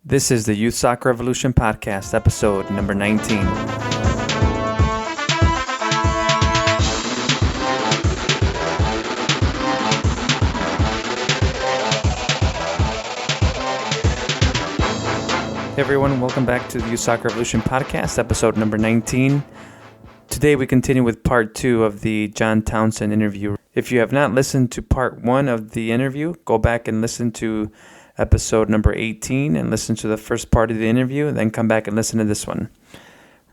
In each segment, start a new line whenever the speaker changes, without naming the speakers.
This is the Youth Soccer Revolution Podcast, episode number 19. Hey everyone, welcome back to the Youth Soccer Revolution Podcast, episode number 19. Today we continue with part 2 of the John Townsend interview. If you have not listened to part 1 of the interview, go back and listen to episode number 18 and listen to the first part of the interview, and then come back and listen to this one.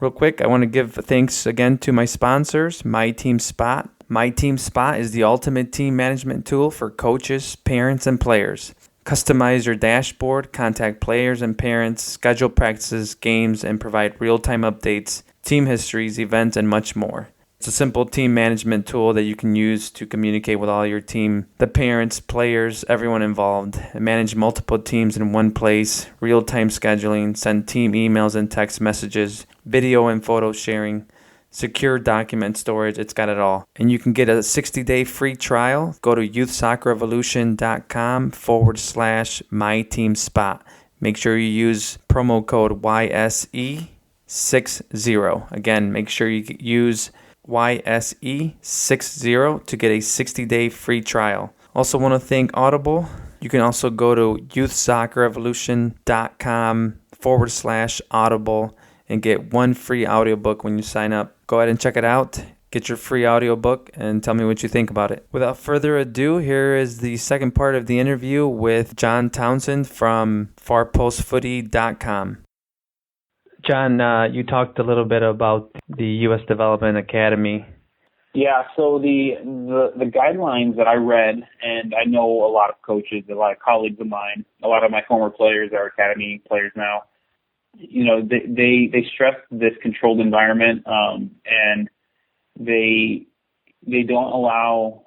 Real quick, I want to give thanks again to my sponsors, My Team Spot. My Team Spot is the ultimate team management tool for coaches, parents, and players. Customize your dashboard, contact players and parents, schedule practices, games, and provide real-time updates, team histories, events, and much more. It's a simple team management tool that you can use to communicate with all your team, the parents, players, everyone involved, and manage multiple teams in one place, real-time scheduling, send team emails and text messages, video and photo sharing, secure document storage. It's got it all. And you can get a 60-day free trial. Go to youthsoccerrevolution.com/myteamspot. Make sure you use promo code YSE60. Again, make sure you use YSE60 to get a 60-day free trial. Also want to thank Audible. You can also go to youthsoccerrevolution.com/audible and get one free audiobook when you sign up. Go ahead and check it out. Get your free audiobook and tell me what you think about it. Without further ado, here is the second part of the interview with John Townsend from farpostfooty.com. John, you talked a little bit about the U.S. Development Academy.
Yeah, so the guidelines that I read, and I know a lot of coaches, a lot of colleagues of mine, a lot of my former players are academy players now. You know, they stress this controlled environment, and they don't allow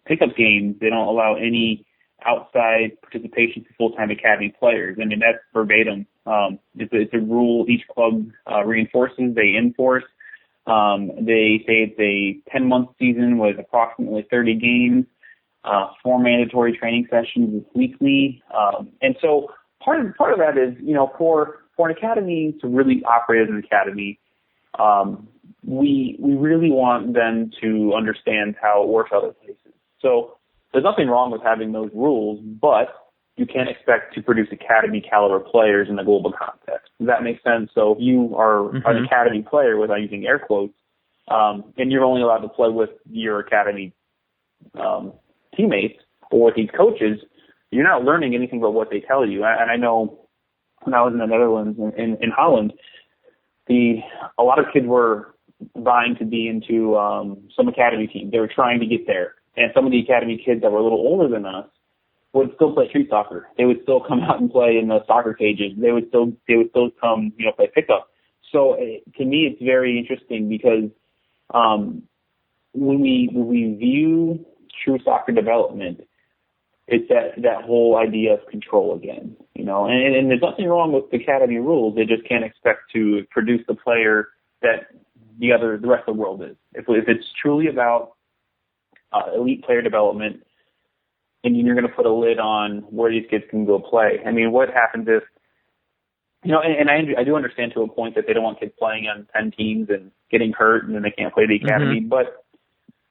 pickup games. They don't allow any outside participation for full-time academy players. I mean, that's verbatim. It's a rule each club reinforces, they enforce. They say it's a 10-month season with approximately 30 games, 4 mandatory training sessions weekly. And so part of that is, you know, for an academy to really operate as an academy, we really want them to understand how it works other places. So there's nothing wrong with having those rules, but you can't expect to produce academy caliber players in a global context. Does that make sense? So if you are an academy player, without using air quotes, and you're only allowed to play with your academy teammates or with these coaches, you're not learning anything but what they tell you. And I know when I was in the Netherlands, in Holland, a lot of kids were vying to be into some academy team. They were trying to get there. And some of the academy kids that were a little older than us would still play street soccer. They would still come out and play in the soccer cages. They would still come, you know, play pickup. So to me, it's very interesting because when we view true soccer development, it's that whole idea of control again, you know. And there's nothing wrong with the academy rules. They just can't expect to produce the player that the rest of the world is. If it's truly about elite player development, and you're going to put a lid on where these kids can go play. I mean, what happens if, you know, and I do understand to a point that they don't want kids playing on 10 teams and getting hurt and then they can't play the academy. But,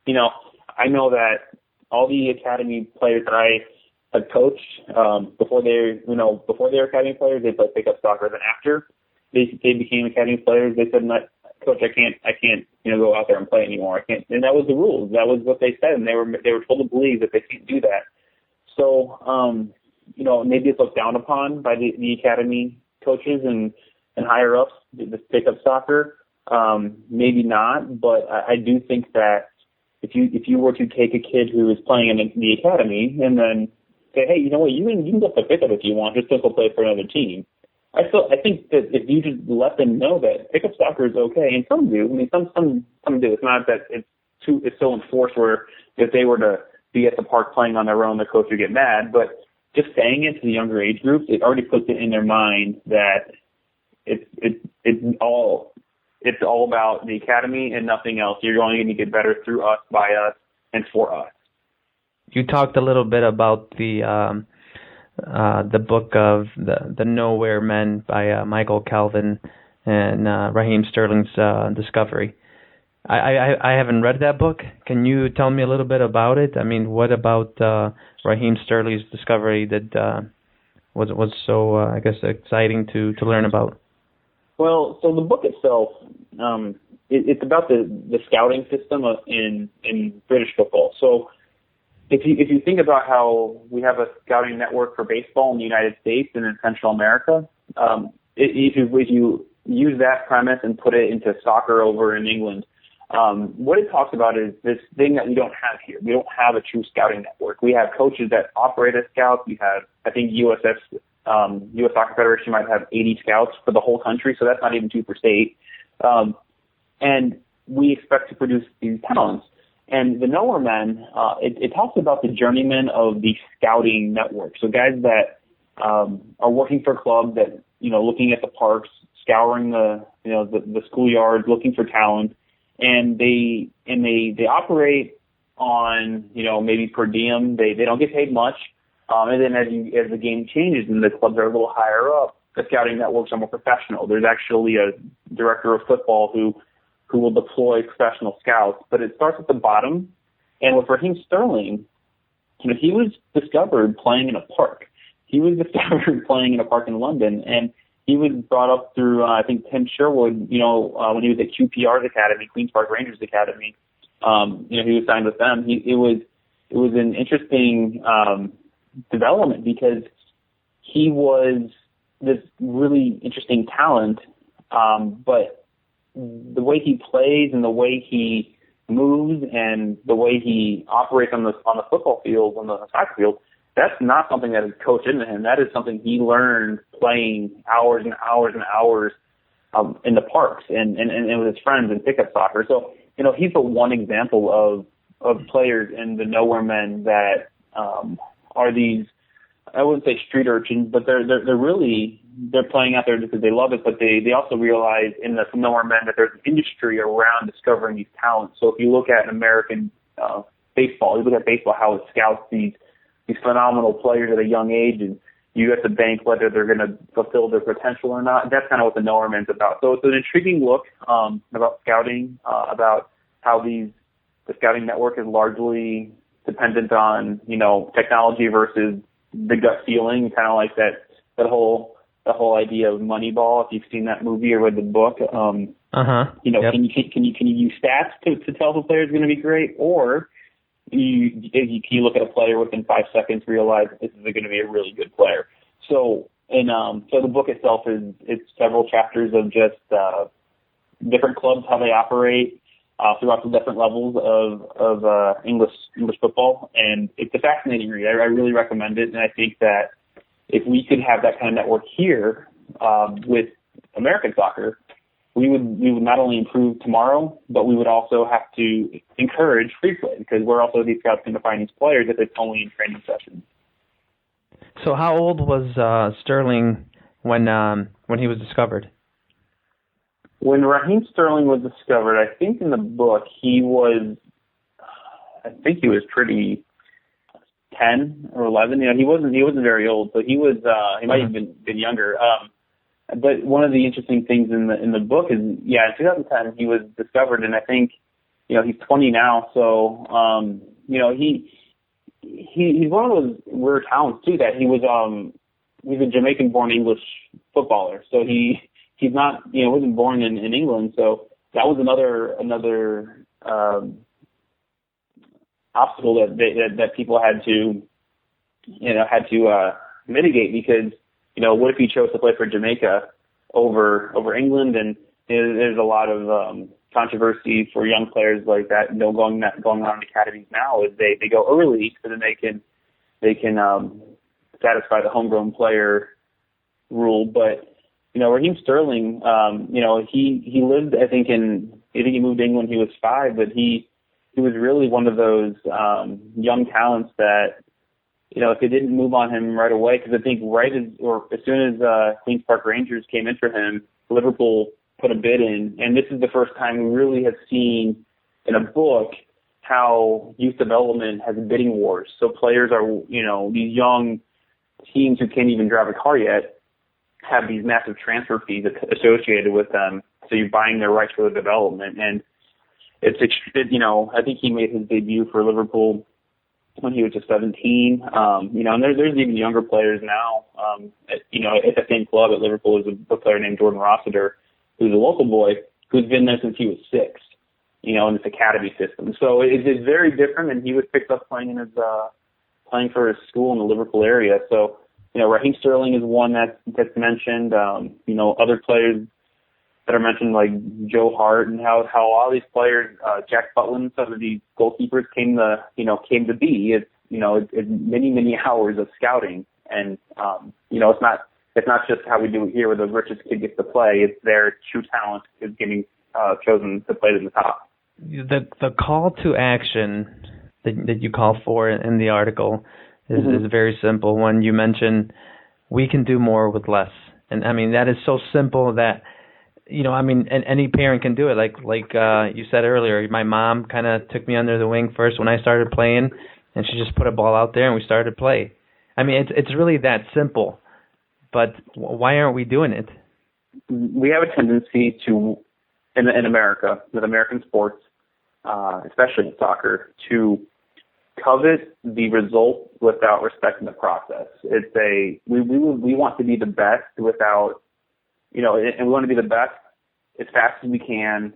you know, I know that all the academy players that I had coached, before they were academy players, they played pickup soccer. Then after they became academy players, they said, Coach, I can't, you know, go out there and play anymore. I can't. And that was the rules. That was what they said. And they were told to believe that they can't do that. So, you know, maybe it's looked down upon by the academy coaches and higher ups, the pickup soccer. Maybe not, but I do think that if you were to take a kid who is playing in the academy and then say, hey, you know what, you can go play pickup if you want, just don't go play for another team. I think that if you just let them know that pickup soccer is okay, and some do. I mean, some do. It's not that it's so enforced where if they were to be at the park playing on their own, the coach would get mad. But just saying it to the younger age groups, it already puts it in their mind that it's all about the academy and nothing else. You're only going to get better through us, by us, and for us.
You talked a little bit about the the book of the Nowhere Men by Michael Calvin and Raheem Sterling's discovery. I haven't read that book. Can you tell me a little bit about it? I mean, what about Raheem Sterling's discovery that was so I guess exciting to learn about?
Well, so the book itself, it's about the scouting system in British football. So if you think about how we have a scouting network for baseball in the United States and in Central America, if you use that premise and put it into soccer over in England, what it talks about is this thing that we don't have here. We don't have a true scouting network. We have coaches that operate as scouts. We have, I think, U.S. Soccer Federation might have 80 scouts for the whole country, so that's not even 2 per state. And we expect to produce these talents. And the Nowhere Men, it talks about the journeyman of the scouting network. So guys that are working for clubs that, looking at the parks, scouring the schoolyards, looking for talent, and they operate on, maybe per diem. They don't get paid much. And then as the game changes and the clubs are a little higher up, the scouting networks are more professional. There's actually a director of football who will deploy professional scouts, but it starts at the bottom. And with Raheem Sterling, he was discovered playing in a park. He was discovered playing in a park in London, and he was brought up through, I think, Tim Sherwood, when he was at QPR's academy, Queen's Park Rangers Academy. He was signed with them. It was an interesting development because he was this really interesting talent, but the way he plays and the way he moves and the way he operates on the football field, on the soccer field, that's not something that is coached into him. That is something he learned playing hours and hours and hours in the parks and with his friends in pickup soccer. So, he's the one example of players in the Nowhere Men that are these, I wouldn't say street urchins, but they're playing out there because they love it, but they also realize in the Nowhere Men that there's an industry around discovering these talents. So if you look at American baseball, how it scouts these phenomenal players at a young age, and you have to bank whether they're going to fulfill their potential or not. That's kind of what the Nowhere Men's about. So it's an intriguing look about scouting, about how the scouting network is largely dependent on, technology versus the gut feeling, kind of like that whole idea of Moneyball. If you've seen that movie or read the book,
Yep.
can you use stats to tell if a player is going to be great, or you look at a player within 5 seconds, realize that this is going to be a really good player. So the book itself it's several chapters of just different clubs, how they operate throughout the different levels of English football, and it's a fascinating read. I really recommend it, and I think that if we could have that kind of network here with American soccer, we would not only improve tomorrow, but we would also have to encourage free play, because we're also these scouts going to find these players if it's only in training sessions.
So how old was Sterling when he was discovered?
When Raheem Sterling was discovered, I think in the book he was pretty 10 or 11. He wasn't very old, so he was he might have been younger. But one of the interesting things in the book is, in 2010 he was discovered, and I think, he's 20 now, so he's one of those rare talents too, that he's a Jamaican-born English footballer. So he's not, wasn't born in England, so that was another obstacle that people had to mitigate, because what if he chose to play for Jamaica over England? And there's a lot of controversy for young players like that, going on in academies now, is they go early so then they can satisfy the homegrown player rule. But Raheem Sterling, he lived, I think he moved to England when he was 5, but he was really one of those young talents that, if they didn't move on him right away, because I think as soon as Queen's Park Rangers came in for him, Liverpool put a bid in, and this is the first time we really have seen in a book how youth development has bidding wars. So players are, these young teams who can't even drive a car yet have these massive transfer fees associated with them. So you're buying their rights for the development. And it's, I think he made his debut for Liverpool when he was just 17. And there's even younger players now, at the same club at Liverpool is a player named Jordan Rossiter, who's a local boy who's been there since he was 6, in this academy system. So it's very different, and he was picked up playing playing for his school in the Liverpool area. So, Raheem Sterling is one that's mentioned. Other players that are mentioned like Joe Hart, and how all these players, Jack Butland, some of these goalkeepers came to be. It's many hours of scouting, and it's not just how we do it here where the richest kid gets to play. It's their true talent is getting chosen to play to the top.
The call to action that you call for in the article is very simple. When you mention we can do more with less, and I mean that is so simple that and any parent can do it. Like you said earlier, my mom kind of took me under the wing first when I started playing, and she just put a ball out there and we started to play. I mean it's really that simple. But why aren't we doing it?
We have a tendency to, in America, with American sports, especially in soccer, to covet the result without respecting the process. We want to be the best without, and we want to be the best as fast as we can,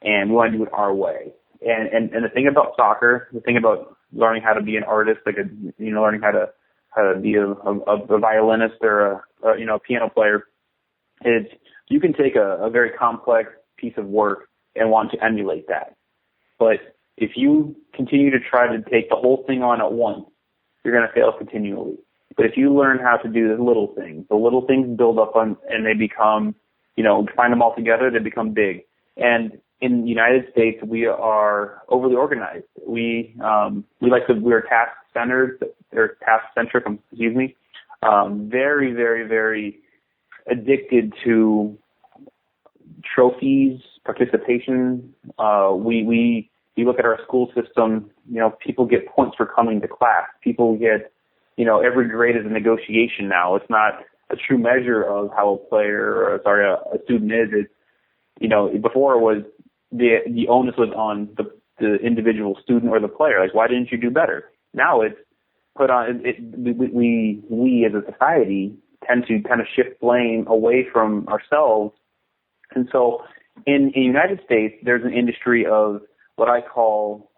and we want to do it our way. And the thing about soccer, the thing about learning how to be an artist, learning how to be a violinist or a piano player, is you can take a very complex piece of work and want to emulate that. But if you continue to try to take the whole thing on at once, you're going to fail continually. But if you learn how to do the little things build up on, and they become, combine them all together, they become big. And in the United States, we are overly organized. We're task-centric, very, very, very addicted to trophies, participation. We look at our school system, people get points for coming to class. People get, every grade is a negotiation now. It's not a true measure of how a student is. It's, before it was the onus was on the individual student or the player. Like, why didn't you do better? Now it's put on, we as a society tend to kind of shift blame away from ourselves. And so in the United States, there's an industry of what I call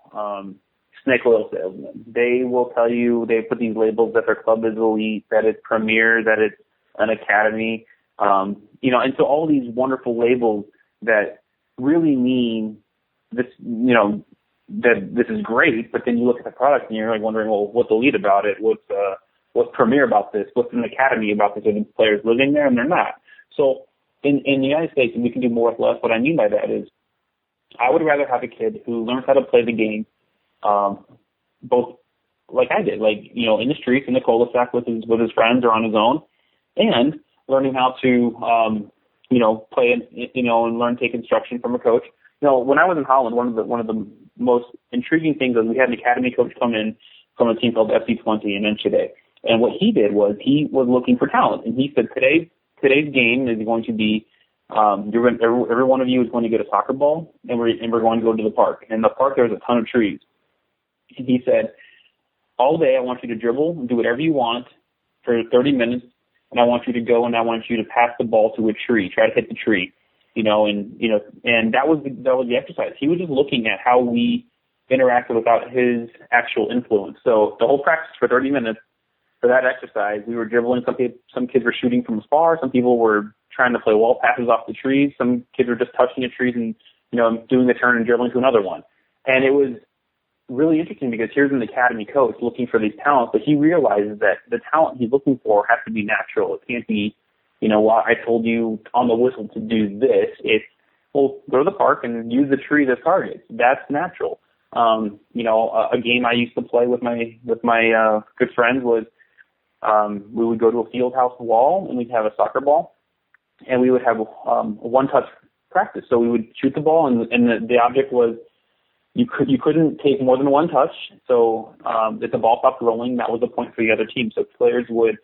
snake oil salesmen. They will tell you, they put these labels that their club is elite, that it's premier, that it's an academy, and so all these wonderful labels that really mean this, that this is great, but then you look at the product and you're like wondering, well, what's elite about it? What's premier about this? What's an academy about this? Are the players living there? And they're not. So in the United States, and we can do more with less, what I mean by that is I would rather have a kid who learns how to play the game, both like I did, in the streets, in the cul-de-sac with his friends or on his own, and learning how to, play and learn, take instruction from a coach. When I was in Holland, one of the most intriguing things was we had an academy coach come in from a team called FC20 in Enschede. And what he did was he was looking for talent. And he said, today's game is going to be, every one of you is going to get a soccer ball, and we're going to go to the park. And in the park, there's a ton of trees. And he said, all day I want you to dribble and do whatever you want for 30 minutes, and I want you to go and I want you to pass the ball to a tree, try to hit the tree, and that was the exercise. He was just looking at how we interacted without his actual influence. So the whole practice for 30 minutes for that exercise, we were dribbling. Some kids were shooting from afar. Some people were trying to play wall passes off the trees. Some kids were just touching the trees and, doing the turn and dribbling to another one. And it was really interesting because here's an academy coach looking for these talents, but he realizes that the talent he's looking for has to be natural. It can't be, well, I told you on the whistle to do this. It's, well, go to the park and use the tree as targets. That's natural. A game I used to play with my good friends was we would go to a field house wall and we'd have a soccer ball and we would have a one-touch practice. So we would shoot the ball and the object was you couldn't take more than one touch. So if the ball stopped rolling, that was a point for the other team. So players would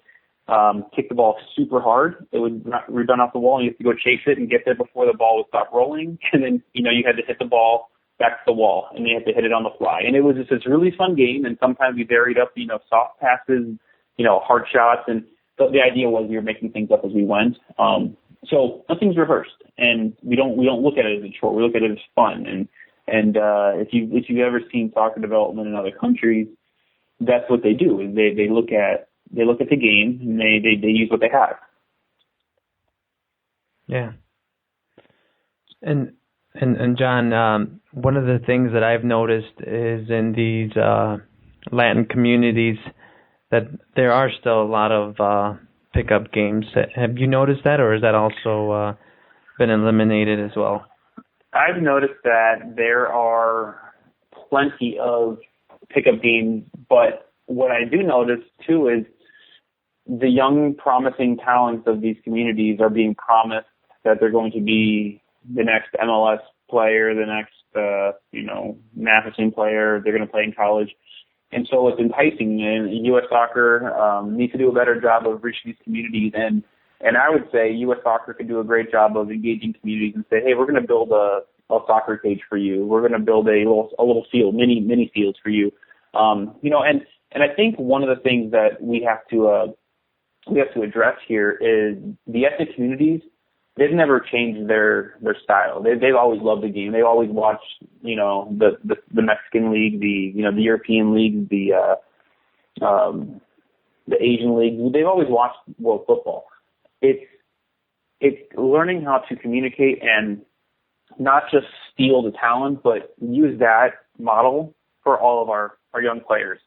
kick the ball super hard. It would rebound off the wall, and you have to go chase it and get there before the ball would stop rolling. And then, you had to hit the ball back to the wall, and you had to hit it on the fly. And it was just this really fun game, and sometimes we varied up, soft passes, hard shots, and the idea was we were making things up as we went. So nothing's rehearsed, and we don't look at it as a chore. We look at it as fun. And if you've ever seen soccer development in other countries, that's what they do. Is they look at the game and they use what they have.
Yeah. And John, one of the things that I've noticed is in these Latin communities that there are still a lot of pickup games. Have you noticed that, or has that also been eliminated as well?
I've noticed that there are plenty of pickup games, but what I do notice too is the young, promising talents of these communities are being promised that they're going to be the next MLS player, the next, Matheson player. They're going to play in college. And so it's enticing, and U.S. Soccer needs to do a better job of reaching these communities. And I would say U.S. Soccer could do a great job of engaging communities and say, hey, we're going to build a soccer cage for you. We're going to build a little field, mini fields for you. And I think one of the things that we have to address here is the ethnic communities. They've never changed their style. They've always loved the game. They've always watched, the Mexican league, the European league, the Asian league. They've always watched world football. It's learning how to communicate and not just steal the talent, but use that model for all of our young players.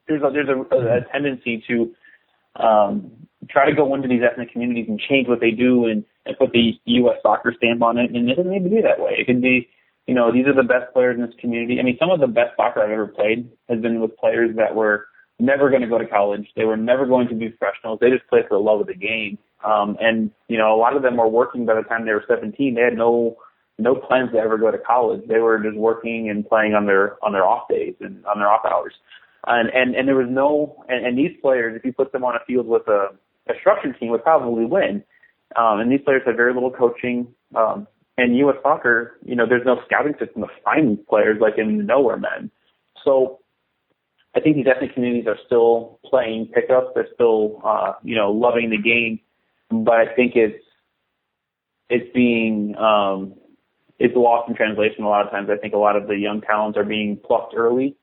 There's a tendency to try to go into these ethnic communities and change what they do and put the U.S. Soccer stamp on it, and it doesn't need to be that way. It could be, these are the best players in this community. I mean, some of the best soccer I've ever played has been with players that were never going to go to college. They were never going to be professionals. They just played for the love of the game. And a lot of them were working by the time they were 17. They had no plans to ever go to college. They were just working and playing on their off days and on their off hours. And there was and these players, if you put them on a field with a structured team, would probably win. And these players have very little coaching. And U.S. Soccer, there's no scouting system to find players like in nowhere men. So I think these ethnic communities are still playing pickup. They're still, loving the game. But I think it's being, it's lost in translation a lot of times. I think a lot of the young talents are being plucked early.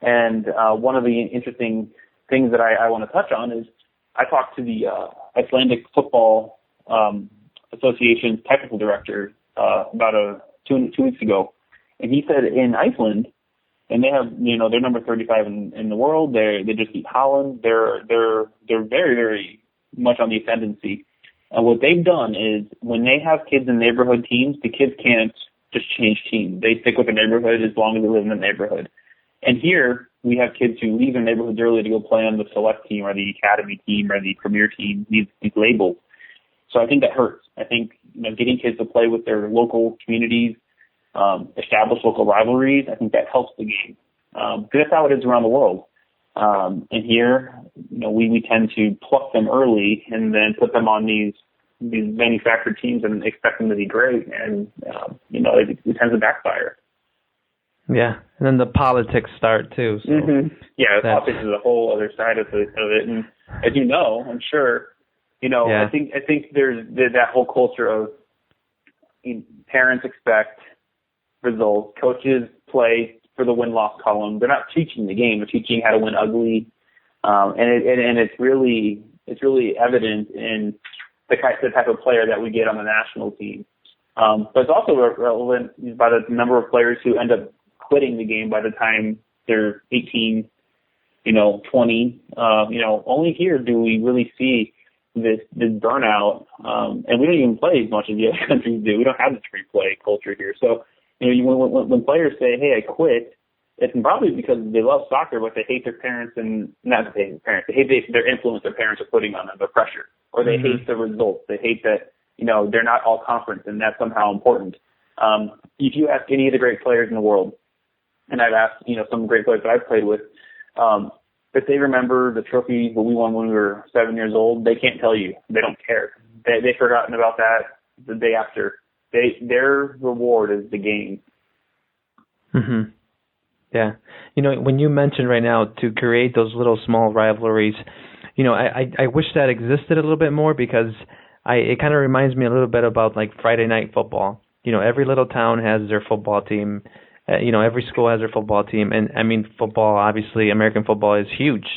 And one of the interesting things that I want to touch on is I talked to the Icelandic Football Association's technical director about 2 weeks ago, and he said in Iceland, and they have they're number 35 in the world. They just beat Holland. They're very, very much on the ascendancy. And what they've done is when they have kids in neighborhood teams, the kids can't just change teams. They stick with the neighborhood as long as they live in the neighborhood. And here we have kids who leave their neighborhoods early to go play on the select team or the academy team or the premier team, these labels. So I think that hurts. I think getting kids to play with their local communities, establish local rivalries, I think that helps the game. Because that's how it is around the world. And here, we tend to pluck them early and then put them on these manufactured teams and expect them to be great. And, it tends to backfire.
Yeah, and then the politics start too. So
Yeah, politics is a whole other side of it. And as you know, I'm sure, I think there's that whole culture of parents expect results. Coaches play for the win-loss column. They're not teaching the game. They're teaching how to win ugly, and it's really evident in the type of player that we get on the national team. But it's also relevant by the number of players who end up quitting the game by the time they're 18, 20. Only here do we really see this burnout, and we don't even play as much as the other countries do. We don't have this free play culture here. So, when players say, "Hey, I quit," it's probably because they love soccer, but they hate their parents and not that they hate their parents. They hate their influence their parents are putting on them, the pressure, or they hate the results. They hate that they're not all conference, and that's somehow important. If you ask any of the great players in the world, and I've asked some great players that I've played with, if they remember the trophy that we won when we were 7 years old, they can't tell you. They don't care. They've forgotten about that the day after. Their reward is the game.
Mm-hmm. Yeah. When you mentioned right now to create those little small rivalries, I wish that existed a little bit more, because it kind of reminds me a little bit about like Friday night football. Every little town has their football team. Every school has their football team. And I mean, football, obviously, American football is huge,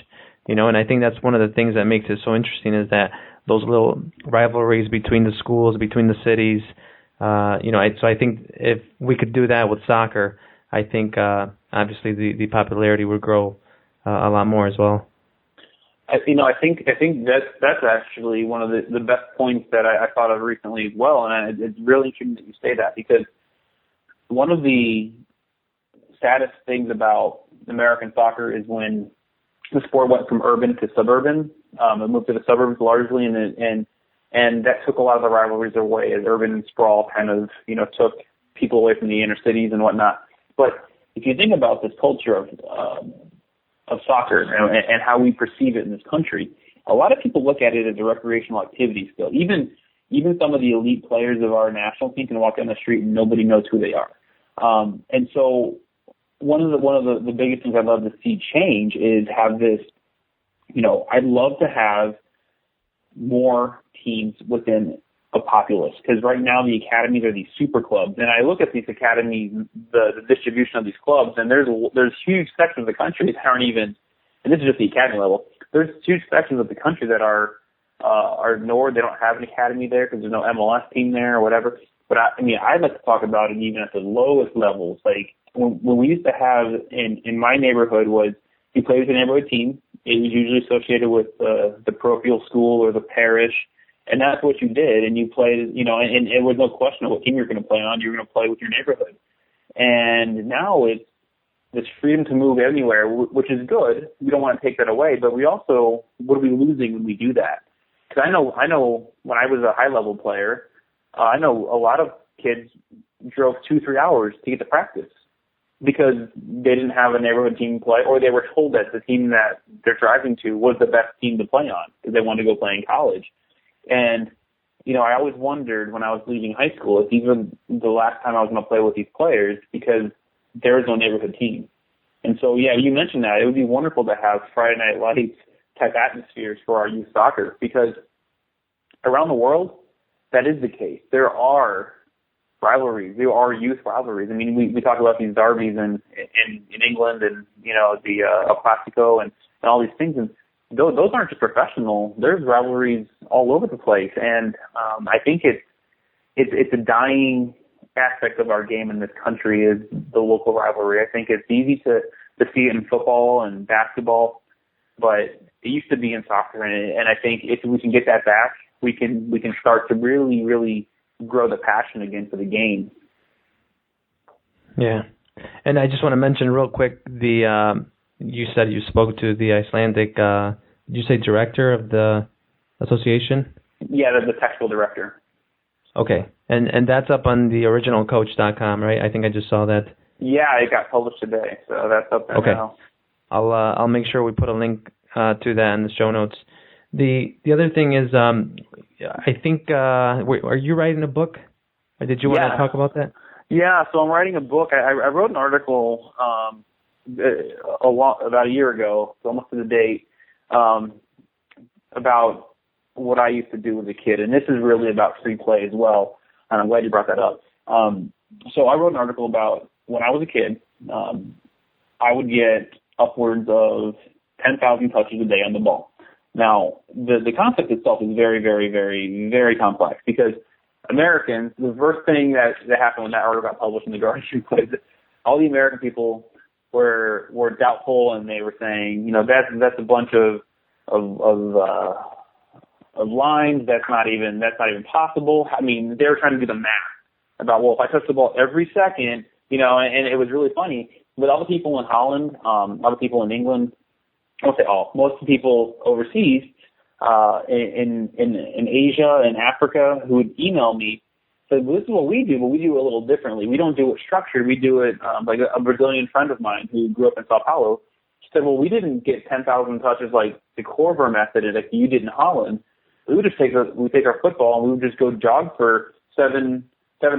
and I think that's one of the things that makes it so interesting, is that those little rivalries between the schools, between the cities. So I think if we could do that with soccer, I think obviously the popularity would grow a lot more as well.
I think that's actually one of the best points that I thought of recently as well, and it's really interesting that you say that, because one of the saddest things about American soccer is when the sport went from urban to suburban. It moved to the suburbs largely, and that took a lot of the rivalries away, as urban sprawl kind of took people away from the inner cities and whatnot. But if you think about this culture of soccer and how we perceive it in this country, a lot of people look at it as a recreational activity still. Even some of the elite players of our national team can walk down the street and nobody knows who they are. And so one of the biggest things I'd love to see change is have this. I'd love to have more teams within a populace, because right now the academies are these super clubs, and I look at these academies, the distribution of these clubs, and there's huge sections of the country that aren't even, and this is just the academy level, there's huge sections of the country that are ignored. They don't have an academy there because there's no MLS team there or whatever. But I'd like to talk about it even at the lowest levels. Like when we used to have in my neighborhood, was you played with a neighborhood team. It was usually associated with the parochial school or the parish. And that's what you did, and you played, and it was no question of what team you're going to play on. You're going to play with your neighborhood. And now it's this freedom to move anywhere, which is good. We don't want to take that away, but we also, what are we losing when we do that? Because I know when I was a high-level player, I know a lot of kids drove 2-3 hours to get to practice because they didn't have a neighborhood team to play, or they were told that the team that they're driving to was the best team to play on because they wanted to go play in college. And, I always wondered when I was leaving high school if these were the last time I was going to play with these players, because there was no neighborhood team. And so, yeah, you mentioned that. It would be wonderful to have Friday Night Lights type atmospheres for our youth soccer, because around the world, that is the case. There are rivalries. There are youth rivalries. I mean, we talk about these derbies in England and, the El Clasico and all these things. And those aren't just professional. There's rivalries all over the place, and I think it's a dying aspect of our game in this country is the local rivalry. I think it's easy to see it in football and basketball, but it used to be in soccer, and I think if we can get that back, we can start to really, really grow the passion again for the game.
Yeah, and I just want to mention real quick you said you spoke to the Icelandic, did you say director of the association? Yeah,
the technical director.
Okay, and that's up on the originalcoach.com, right? I think I just saw that.
Yeah, it got published today, so that's up there now.
I'll make sure we put a link to that in the show notes. The other thing is, I think, are you writing a book? Or did you want to talk about that?
Yeah, so I'm writing a book. I wrote an article about a year ago, so almost to the date, about what I used to do as a kid, and this is really about free play as well, and I'm glad you brought that up. So I wrote an article about when I was a kid, I would get upwards of 10,000 touches a day on the ball. Now, the concept itself is very, very, very, very complex, because Americans, the first thing that happened when that article got published in The Guardian was all the American people were doubtful, and they were saying, that's a bunch of lines. That's not even possible. I mean, they were trying to do the math about, well, if I touch the ball every second, and it was really funny. But all the people in Holland, all the people in England, I won't say all, most of the people overseas, in Asia and Africa who would email me, said, well, this is what we do, but we do it a little differently. We don't do it structured. We do it like a Brazilian friend of mine who grew up in Sao Paulo. She said, well, we didn't get 10,000 touches like the Corver method, like you did in Holland. We would just take our football and we would just go jog for seven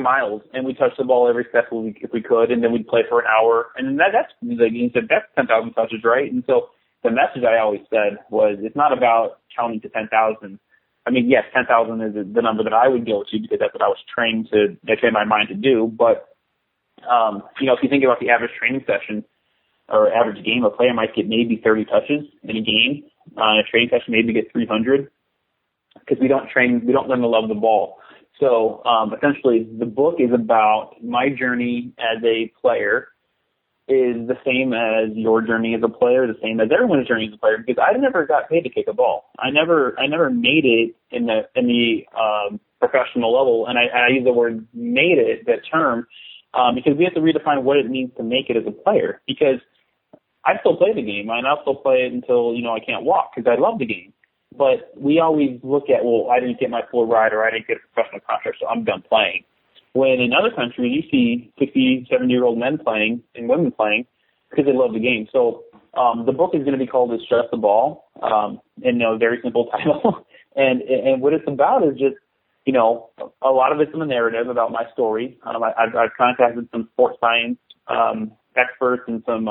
miles, and we touch the ball every step if we could, and then we'd play for an hour. And that's like he said, that's 10,000 touches, right? And so the message I always said was, it's not about counting to 10,000. I mean, yes, 10,000 is the number that I would go to because that's what I was trained my mind to do. But if you think about the average training session or average game, a player might get maybe 30 touches in a game. A training session maybe get 300 because we don't learn to love the ball. So essentially, the book is about my journey as a player is the same as your journey as a player, the same as everyone's journey as a player, because I never got paid to kick a ball. I never made it in the professional level, and I use the word made it, that term, because we have to redefine what it means to make it as a player. Because I still play the game, and I'll still play it until I can't walk because I love the game. But we always look at, well, I didn't get my full ride, or I didn't get a professional contract, so I'm done playing. When in other countries, you see 60, 70-year-old men playing and women playing because they love the game. So the book is going to be called "It's Just the Ball," in a very simple title. and what it's about is just, a lot of it's in the narrative about my story. I've contacted some sports science experts and some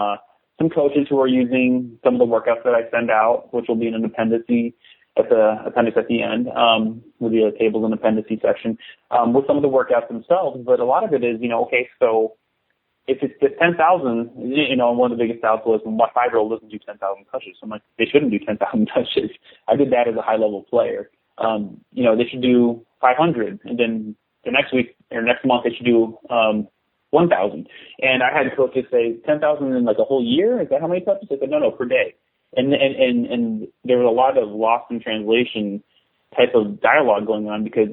coaches who are using some of the workouts that I send out, which will be in an appendice at the end, with the tables and appendices section, with some of the workouts themselves. But a lot of it is, okay, so if it's 10,000, one of the biggest doubts was, my 5-year-old doesn't do 10,000 touches. So I'm like, they shouldn't do 10,000 touches. I did that as a high-level player. They should do 500, and then the next week or next month they should do 1,000. And I had coaches say 10,000 in like a whole year. Is that how many touches? I said, no, per day. And there was a lot of lost in translation type of dialogue going on because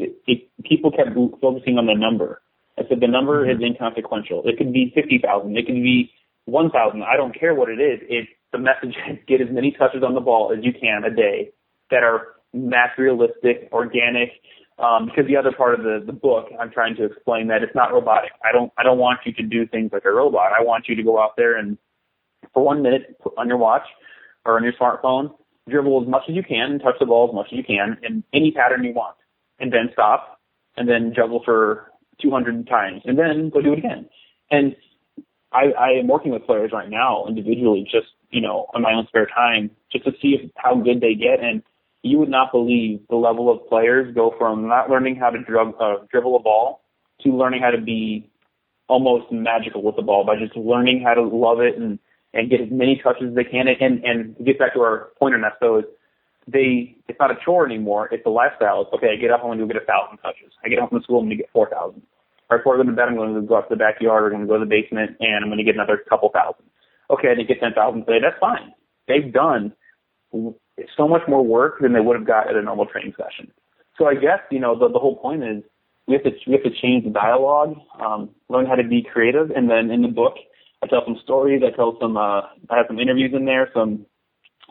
people kept focusing on the number. I said the number is inconsequential. It could be 50,000. It could be 1,000. I don't care what it is. It's the message: get as many touches on the ball as you can a day that are mass realistic, organic. Because the other part of the book, I'm trying to explain that it's not robotic. I don't want you to do things like a robot. I want you to go out there and for 1 minute put on your watch or on your smartphone, dribble as much as you can and touch the ball as much as you can in any pattern you want, and then stop and then juggle for 200 times and then go do it again. And I am working with players right now individually, just in my own spare time, just to see how good they get. And you would not believe the level of players go from not learning how to dribble a ball to learning how to be almost magical with the ball by just learning how to love it and get as many touches as they can. And to get back to our point on that, though, is it's not a chore anymore. It's a lifestyle. It's, okay, I get up, I'm going to go get 1,000 touches. I get home from school, I'm going to get 4,000. Or before I go to bed, I'm going to go out to the backyard, or I'm going to go to the basement, and I'm going to get another couple thousand. Okay, I didn't get 10,000 today. That's fine. They've done so much more work than they would have got at a normal training session. So I guess, the whole point is we have to change the dialogue, learn how to be creative. And then in the book, I tell some stories. I have some interviews in there, some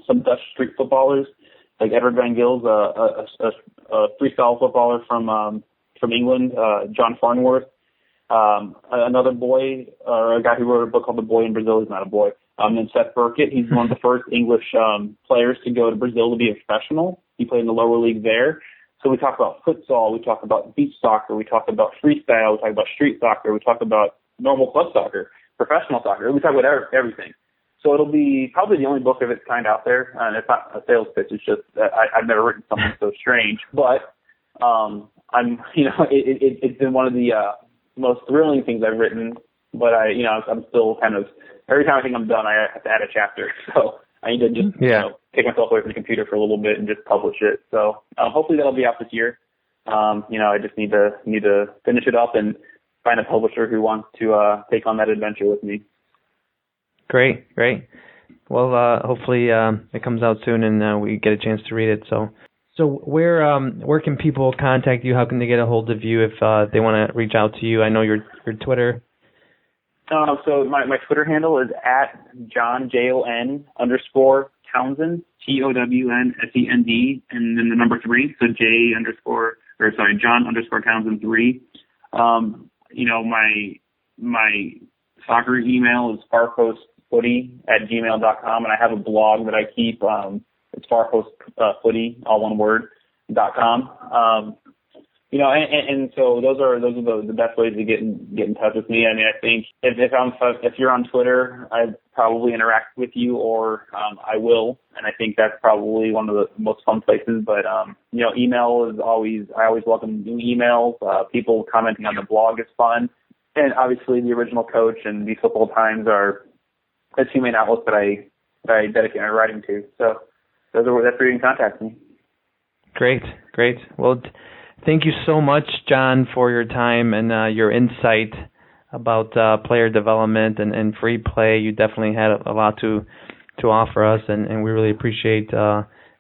Dutch street footballers, like Edward Van Gils, a freestyle footballer from England, John Farnworth, another boy, or a guy who wrote a book called The Boy in Brazil. He's not a boy. And Seth Burkett, he's one of the first English players to go to Brazil to be a professional. He played in the lower league there. So we talk about futsal, we talk about beach soccer, we talk about freestyle, we talk about street soccer, we talk about normal club soccer, professional soccer. We talk about everything. So it'll be probably the only book of its kind out there. And it's not a sales pitch. It's just that I've never written something so strange. But it's been one of the most thrilling things I've written. But I'm still kind of, every time I think I'm done, I have to add a chapter. So I need to just take myself away from the computer for a little bit and just publish it. So hopefully that'll be out this year. I just need to finish it up and find a publisher who wants to take on that adventure with me. Great.
Well, hopefully it comes out soon and we get a chance to read it. So where can people contact you? How can they get a hold of you if they want to reach out to you? I know your Twitter.
So my Twitter handle is @John_Townsend, Townsend, and then the number 3. So John_Townsend 3. My soccer email is farpostfooty@gmail.com, and I have a blog that I keep. It's farpostfooty, all one word, .com. And so those are the best ways to get in touch with me. I mean, I think if you're on Twitter, I'd probably interact with you, or I will, and I think that's probably one of the most fun places. But email is I always welcome new emails. People commenting on the blog is fun, and obviously the original coach and these Football Times are the two main outlets that I dedicate my writing to. So that's where you can contact me.
Great. Well, thank you so much, John, for your time and your insight about player development and free play. You definitely had a lot to offer us, and we really appreciate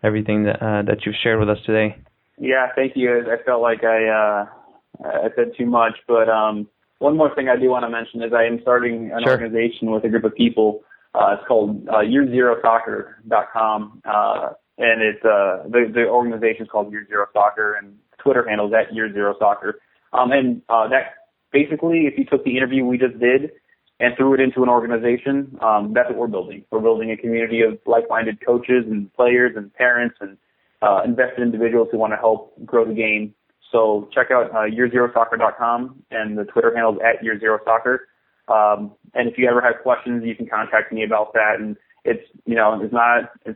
everything that you've shared with us today.
Yeah, thank you. I felt like I said too much, but one more thing I do want to mention is I am starting an organization with a group of people. It's called yearzerosoccer.com, and it's the organization is called Year Zero Soccer, and Twitter handle is @yearzerosoccer. And that basically, if you took the interview we just did and threw it into an organization, that's what we're building. We're building a community of like-minded coaches and players and parents and invested individuals who want to help grow the game. So check out yearzerosoccer.com, and the Twitter handle is @yearzerosoccer. And if you ever have questions, you can contact me about that. And it's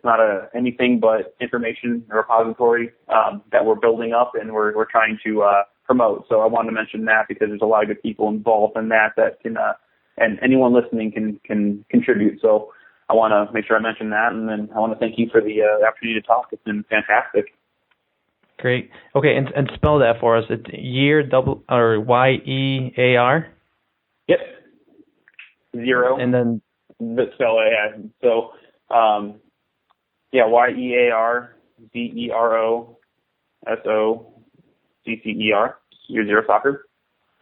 not anything but information repository that we're building up and we're trying to promote. So I wanted to mention that because there's a lot of good people involved in that can and anyone listening can contribute. So I want to make sure I mention that, and then I want to thank you for the opportunity to talk. It's been fantastic.
Great. Okay, and spell that for us. It's YEAR.
Yep. Zero.
And then
the spell I had. So, YEARZEROSOCCER, Year Zero Soccer,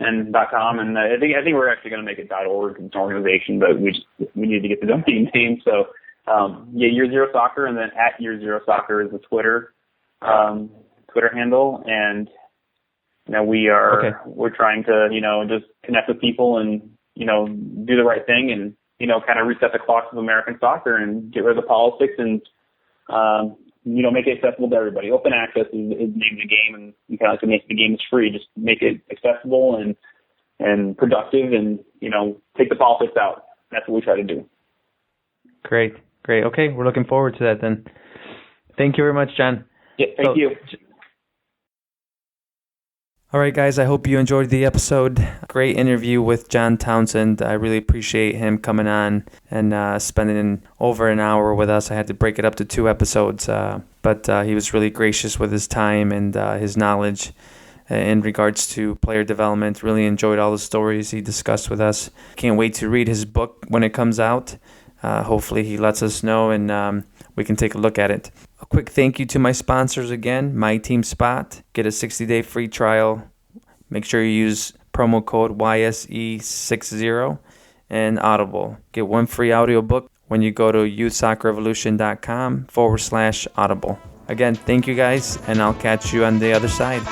and .com. And I think we're actually going to make it .org. It's an organization, but we need to get the domain name. So, Year Zero Soccer, and then @Year Zero Soccer is the Twitter handle. And we're trying to just connect with people and do the right thing and kind of reset the clocks of American soccer and get rid of the politics and make it accessible to everybody. Open access is the name of the game, and you kind of make the game free. Just make it accessible and productive, and take the politics out. That's what we try to do.
Great. Okay, we're looking forward to that then. Thank you very much, John.
Yeah, thank you.
All right, guys, I hope you enjoyed the episode. Great interview with John Townsend. I really appreciate him coming on and spending over an hour with us. I had to break it up to 2 episodes, but he was really gracious with his time and his knowledge in regards to player development. Really enjoyed all the stories he discussed with us. Can't wait to read his book when it comes out. Hopefully he lets us know and we can take a look at it. A quick thank you to my sponsors again, My Team Spot. Get a 60-day free trial. Make sure you use promo code YSE60 and Audible. Get 1 free audiobook when you go to youthsoccerrevolution.com/Audible. Again, thank you guys, and I'll catch you on the other side.